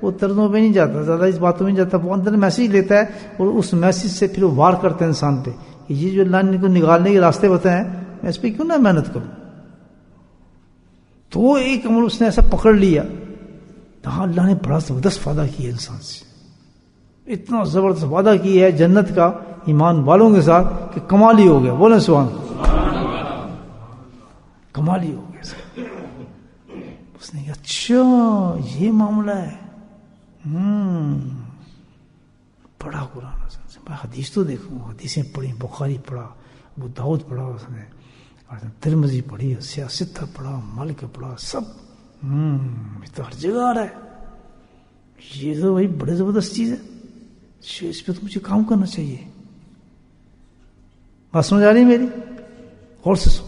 وہ طرزوں پہ نہیں جاتا، زیادہ اس باتوں میں نہیں جاتا، وہ اندر میسیج لیتا ہے اور اس میسیج سے پھر وہ وار کرتا ہے انسان پہ کہ یہ جو اللہ نے کو نکالنے کے راستے بتائے ہیں میں اس پہ کیوں نہ محنت کروں. تو وہ ایک عمل اس نے ایسا پکڑ لیا، ہاں اللہ نے بڑا زبردست وعدہ کیا انسان سے، اتنا زبردست وعدہ کیا ہے جنت کا ایمان والوں کے ساتھ کہ کمال ہی ہو گیا. بولیں سبحان اللہ، کمال ہی ہو گیا. اس نے کہا اچھا یہ معاملہ ہے، پڑھا قرآن، حدیث تو دیکھوں، حدیثیں پڑھی، بخاری پڑھا، ابو داؤد پڑھا، اس نے ترمذی پڑھی، سیاستہ پڑھا، مالک پڑھا، سب یہ تو ہر جگہ آ رہا ہے، یہ تو بھائی بڑے زبردست چیز ہے، اس پہ تو مجھے کام کرنا چاہیے. بات سمجھ آ رہی میری؟ غور سے سن،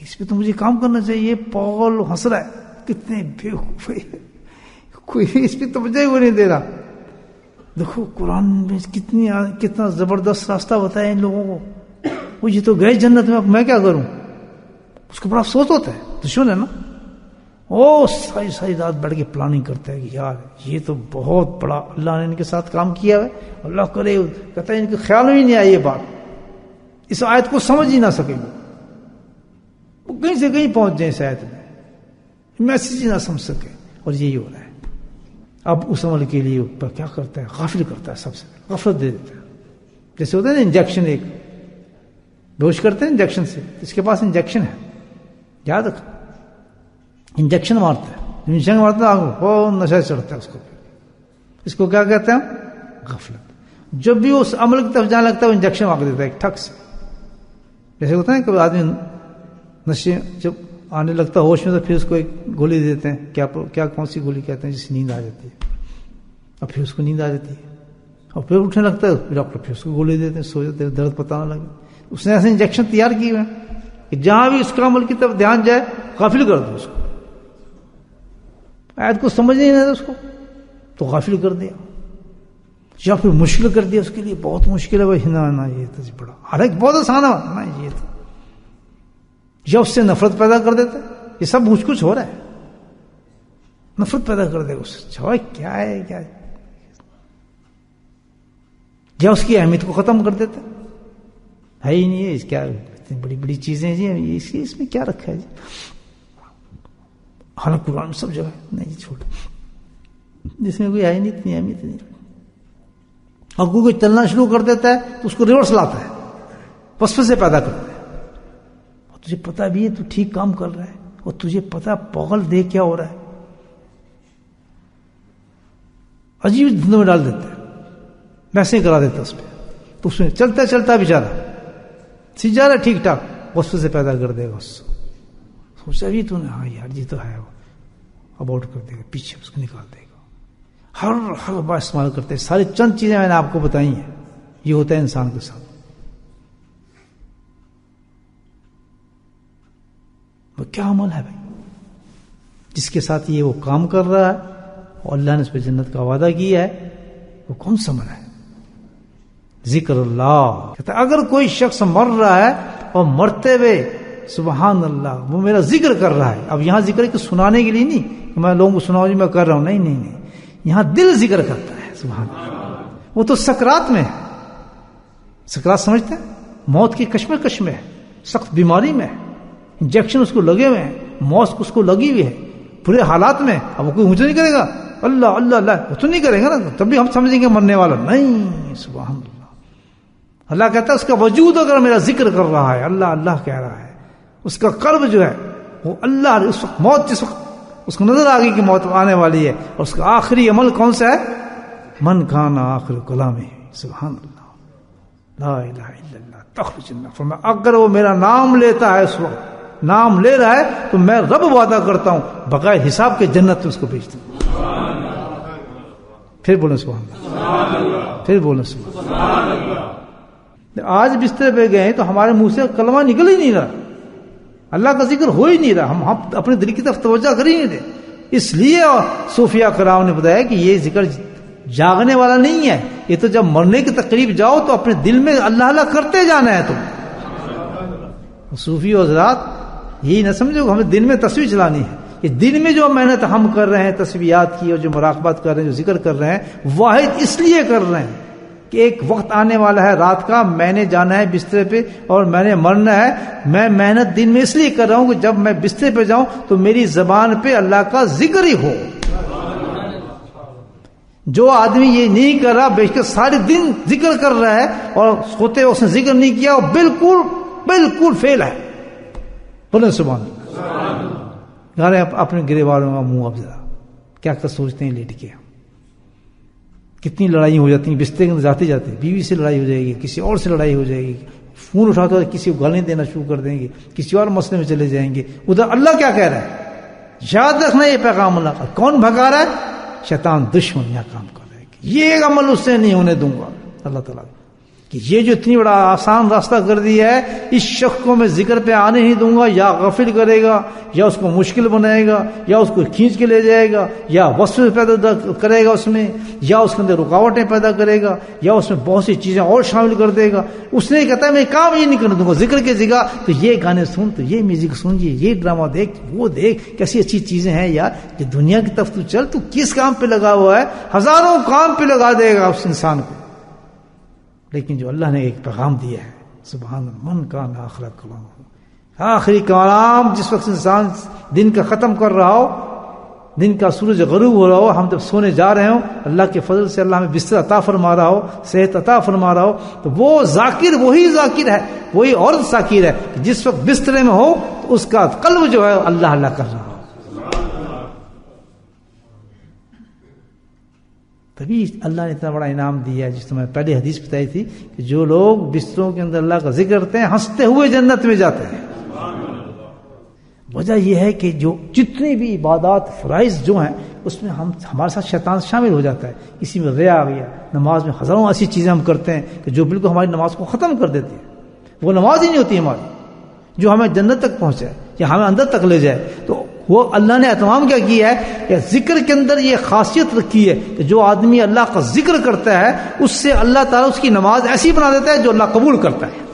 اس پہ تو مجھے کام کرنا چاہیے. پاگل ہنس رہا ہے، کتنے بیوقوف ہے، کوئی اس پہ توجہ ہی نہیں دے رہا. دیکھو قرآن میں کتنا زبردست راستہ بتایا ان لوگوں کو. وہ یہ تو گئے جنت میں کیا کروں؟ اس کو بڑا افسوس ہوتا ہے، دشمن ہے نا، وہ ساری رات بیٹھ کے پلاننگ کرتا ہے کہ یار یہ تو بہت بڑا اللہ نے ان کے ساتھ کام کیا ہے، اللہ کرے، کہتا ہے ان کے خیال میں ہی نہیں آئی یہ بات، اس آیت کو سمجھ ہی نہ سکیں وہ کہیں سے کہیں پہنچ جائیں اس آیت میں، میسیج ہی نہ سمجھ سکے. اور یہی ہو رہا ہے. اب اس عمل کے لیے کیا کرتا ہے؟ غافل کرتا ہے، سب سے غفلت دے دیتا ہے. جیسے ہوتا ہے نا انجیکشن، ایک بیہوش کرتے ہیں انجیکشن سے، اس کے پاس انجیکشن ہے، یاد رکھ، انجیکشن مارتا ہے، انجیکشن مارتا ہے وہ نشہ چڑھتا ہے اس کو. اس کو کیا کہتے ہیں؟ غفلت. جب بھی اس عمل کی طرف جانے لگتا ہے وہ انجیکشن مار دیتا ہے ایک ٹھک سے. جیسے ہوتا ہے کہ آدمی نشے جب آنے لگتا ہے ہوش میں تو پھر اس کو ایک گولی دیتے ہیں، کیا کون سی گولی کہتے ہیں، جس سے نیند آ جاتی ہے، اور پھر اس کو نیند آ جاتی ہے اور پھر اٹھنے لگتا ہے، ڈاکٹر پھر اس کو گولی دیتے ہیں، سو جاتے ہیں، درد پتہ نہ لگے. اس نے ایسے انجیکشن تیار کیے ہوئے ہیں کہ جہاں بھی اس کا عمل کی طرف دھیان جائے غافل کر دو اس کو. آیت کو سمجھ نہیں رہا اس کو تو غافل کر دیا، یا پھر مشکل کر دیا اس کے لیے، بہت مشکل ہے بھائی، نہ یہ تو بڑا، حالانکہ بہت آسان ہے نا یہ تو، یا اس سے نفرت پیدا کر دیتا ہے. یہ سب کچھ ہو رہا ہے، نفرت پیدا کر دے اس سے، کیا ہے کیا ہے، یا اس کی اہمیت کو ختم کر دیتا ہے ہی نہیں ہے، اس کیا اتنی بڑی بڑی چیزیں جی اس میں کیا رکھا ہے جی، حالانکہ قرآن سب جگہ نہیں چھوڑ، جس میں کوئی ہے نہیں، اتنی اہمیت نہیں. اور کوئی چلنا شروع کر دیتا ہے تو اس کو ریورس لاتا ہے، وسوسے پیدا کرتا ہے. اور تجھے پتا بھی ہے تو ٹھیک کام کر رہا ہے، اور تجھے پتا پاگل دے کیا ہو رہا ہے، عجیب دھندوں میں ڈال دیتا ہے، ویسے ہی کرا دیتا اس پہ. تو اس میں چلتا چلتا بیچارہ سیکھ جا رہا ہے ٹھیک ٹھاک، وسوسے پیدا کر دے گا اس سے. سوچا بھی تو نے، ہاں یار یہ تو ہے، وہ اباؤٹ کر دے گا، پیچھے اس کو نکال دے گا. ہر بار استعمال کرتے ہیں. ساری چند چیزیں میں نے آپ کو بتائی ہیں، یہ ہوتا ہے انسان کے ساتھ. وہ کیا عمل ہے بھائی جس کے ساتھ یہ وہ کام کر رہا ہے اور اللہ نے اس پہ جنت کا وعدہ کیا ہے؟ وہ کون سا عمل ہے؟ ذکر اللہ. کہتا ہے اگر کوئی شخص مر رہا ہے اور مرتے ہوئے سبحان اللہ وہ میرا ذکر کر رہا ہے. اب یہاں ذکر کہ سنانے کے لیے نہیں کہ میں لوگوں کو سناؤں جی میں کر رہا ہوں، نہیں، یہاں دل ذکر کرتا ہے سبحان اللہ. وہ تو سکرات میں ہے، سکرات سمجھتے ہیں، موت کی کشمکش میں ہے، سخت بیماری میں ہے، انجیکشن اس کو لگے ہوئے ہیں، موت اس کو لگی ہوئی ہے، برے حالات میں. اب وہ کوئی اونچا نہیں کرے گا اللہ اللہ اللہ، وہ تو نہیں کرے گا نا، تب بھی ہم سمجھیں گے مرنے والا نہیں. سبحان اللہ. اللہ کہتا ہے اس کا وجود اگر میرا ذکر کر رہا ہے، اللہ اللہ کہہ رہا ہے، اس کا قلب جو ہے وہ اللہ، اس وقت موت جس وقت اس کو نظر آ گئی کہ موت آنے والی ہے، اور اس کا آخری عمل کون سا ہے؟ من کان آخر کلامہ سبحان اللہ لا الہ الا اللہ تخرج النار. فرمایا اگر وہ میرا نام لیتا ہے، اس وقت نام لے رہا ہے تو میں رب وعدہ کرتا ہوں بغیر حساب کے جنت میں اس کو بھیجتا ہوں. پھر بولیں سبحان اللہ، پھر بولیں سبحان اللہ. آج بستر پہ گئے تو ہمارے منہ سے کلمہ نکل ہی نہیں رہا، اللہ کا ذکر ہو ہی نہیں رہا، ہم اپنے دل کی طرف توجہ کر ہی نہیں دے. اس لیے صوفیہ کرام نے بتایا کہ یہ ذکر جاگنے والا نہیں ہے، یہ تو جب مرنے کے قریب جاؤ تو اپنے دل میں اللہ اللہ کرتے جانا ہے. تم صوفی حضرات یہی نہ سمجھو ہمیں دل میں تصویر چلانی ہے، یہ دن میں جو محنت ہم کر رہے ہیں تسبیحات کی اور جو مراقبات کر رہے ہیں جو ذکر کر رہے ہیں واحد اس لیے کر رہے ہیں کہ ایک وقت آنے والا ہے رات کا، میں نے جانا ہے بسترے پہ اور میں نے مرنا ہے. میں محنت دن میں اس لیے کر رہا ہوں کہ جب میں بسترے پہ جاؤں تو میری زبان پہ اللہ کا ذکر ہی ہو. جو آدمی یہ نہیں کر رہا بیشک سارے دن ذکر کر رہا ہے اور سوتے اس نے ذکر نہیں کیا اور بالکل فیل ہے. بولے سبحان اللہ. گھر اپنے گرے والوں کا منہ اب ذرا کیا کر سوچتے ہیں لیٹ کے. کتنی لڑائی ہو جاتی ہیں بستر کے اندر جاتے جاتے، بیوی سے لڑائی ہو جائے گی، کسی اور سے لڑائی ہو جائے گی، فون اٹھاتے ہوئے کسی کو گالیاں دینا شروع کر دیں گے، کسی اور مسئلے میں چلے جائیں گے. ادھر اللہ کیا کہہ رہا ہے؟ یاد رکھنا یہ پیغام اللہ کا. کون بھگا رہا ہے؟ شیطان دشمن یہاں کام کر رہا ہے کہ یہ عمل اس سے نہیں ہونے دوں گا. اللہ تعالیٰ کہ یہ جو اتنی بڑا آسان راستہ کر دیا ہے اس شخص کو میں ذکر پہ آنے ہی دوں گا، یا غافل کرے گا یا اس کو مشکل بنائے گا یا اس کو کھینچ کے لے جائے گا یا وسوسے پیدا کرے گا اس میں، یا اس کے اندر رکاوٹیں پیدا کرے گا یا اس میں بہت سی چیزیں اور شامل کر دے گا. اس نے کہتا ہے میں کام یہ نہیں کرنے دوں گا. ذکر کی جگہ تو یہ گانے سن، تو یہ میوزک سن، یہ ڈرامہ دیکھ، وہ دیکھ، کیسی اچھی چیزیں ہیں یار. کہ دنیا کی طرف تو چل، تو کس کام پہ لگا ہوا ہے؟ ہزاروں کام پہ لگا دے گا اس انسان کو. لیکن جو اللہ نے ایک پیغام دیا ہے، سبحان من کان آخر کلام، آخری کلام جس وقت انسان دن کا ختم کر رہا ہو، دن کا سورج غروب ہو رہا ہو، ہم جب سونے جا رہے ہوں، اللہ کے فضل سے اللہ ہمیں بستر عطا فرما رہا ہو، صحت عطا فرما رہا ہو، تو وہ ذاکر وہی ذاکر ہے، وہی عورت ذاکر ہے جس وقت بسترے میں ہو تو اس کا قلب جو ہے اللہ اللہ کر رہا ہو. تبھی اللہ نے اتنا بڑا انعام دیا ہے. جس طرح میں پہلے حدیث بتائی تھی کہ جو لوگ بستروں کے اندر اللہ کا ذکر کرتے ہیں ہنستے ہوئے جنت میں جاتے ہیں. وجہ یہ ہے کہ جو جتنی بھی عبادات فرائض جو ہیں اس میں ہمارے ساتھ شیطان شامل ہو جاتا ہے. اسی میں ریا آ گیا. نماز میں ہزاروں ایسی چیزیں ہم کرتے ہیں کہ جو بالکل ہماری نماز کو ختم کر دیتی ہے. وہ نماز ہی نہیں ہوتی ہماری جو ہمیں جنت تک پہنچائے یا ہمیں اندر تک لے جائے. تو وہ اللہ نے اہتمام کیا کیا ہے کہ ذکر کے اندر یہ خاصیت رکھی ہے کہ جو آدمی اللہ کا ذکر کرتا ہے اس سے اللہ تعالیٰ اس کی نماز ایسی بنا دیتا ہے جو اللہ قبول کرتا ہے.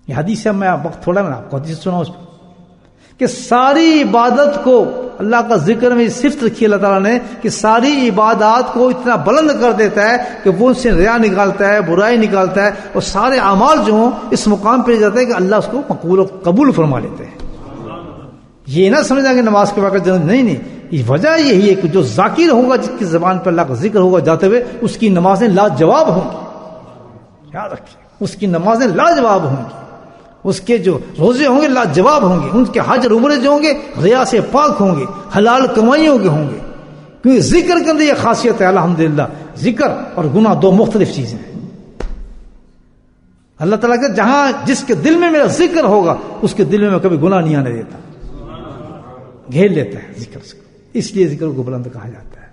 یہ حدیث ہے، میں وقت تھوڑا میں آپ کو حدیث سنا اس کہ ساری عبادت کو اللہ کا ذکر میں صفت رکھی اللہ تعالیٰ نے کہ ساری عبادات کو اتنا بلند کر دیتا ہے کہ وہ ان سے ریا نکالتا ہے، برائی نکالتا ہے، اور سارے اعمال جو ہوں اس مقام پہ جاتے ہیں کہ اللہ اس کو قبول فرما لیتے ہیں. یہ نہ سمجھنا کہ نماز کے وقت جنت نہیں. یہ وجہ یہی ہے کہ جو ذاکر ہوگا جس کی زبان پر اللہ کا ذکر ہوگا جاتے ہوئے اس کی نمازیں لاجواب ہوں گی. یاد رکھیے اس کی نمازیں لاجواب ہوں گی. اس کے جو روزے ہوں گے لاجواب ہوں گے. ان کے حج اور عمرے جو ہوں گے ریا سے پاک ہوں گے، حلال کمائیوں کے ہوں گے. کیونکہ ذکر کے اندر یہ خاصیت ہے. الحمدللہ ذکر اور گناہ دو مختلف چیزیں ہیں. اللہ تعالیٰ کہ جہاں جس کے دل میں میرا ذکر ہوگا اس کے دل میں کبھی گناہ نہیں آنے دیتا، گھیر لیتا ہے ذکر سے. اس لیے ذکر کو بلند کہا جاتا ہے.